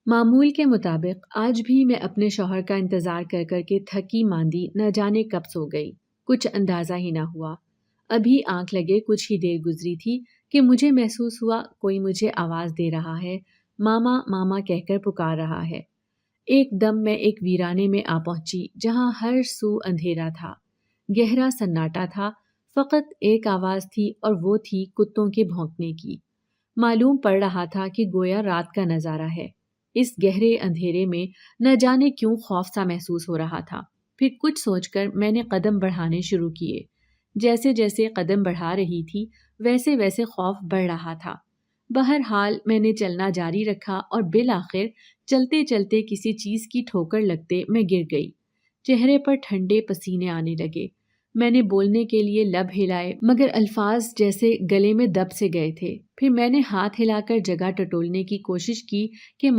معمول کے مطابق آج بھی میں اپنے شوہر کا انتظار کر کر کے تھکی ماندی نہ جانے کب سو گئی، کچھ اندازہ ہی نہ ہوا۔ ابھی آنکھ لگے کچھ ہی دیر گزری تھی کہ مجھے محسوس ہوا کوئی مجھے آواز دے رہا ہے، ماما ماما کہہ کر پکار رہا ہے۔ ایک دم میں ایک ویرانے میں آ پہنچی جہاں ہر سو اندھیرا تھا، گہرا سناٹا تھا، فقط ایک آواز تھی اور وہ تھی کتوں کے بھونکنے کی۔ معلوم پڑ رہا تھا کہ گویا رات کا نظارہ ہے۔ اس گہرے اندھیرے میں نہ جانے کیوں خوف سا محسوس ہو رہا تھا۔ پھر کچھ سوچ کر میں نے قدم بڑھانے شروع کیے۔ جیسے جیسے قدم بڑھا رہی تھی ویسے ویسے خوف بڑھ رہا تھا۔ بہرحال میں نے چلنا جاری رکھا اور بالآخر چلتے چلتے کسی چیز کی ٹھوکر لگتے میں گر گئی۔ چہرے پر ٹھنڈے پسینے آنے لگے۔ میں نے بولنے کے لیے لب ہلائے مگر الفاظ جیسے گلے میں دب سے گئے تھے۔ پھر میں نے ہاتھ ہلا کر جگہ ٹٹولنے کی کوشش کی کہ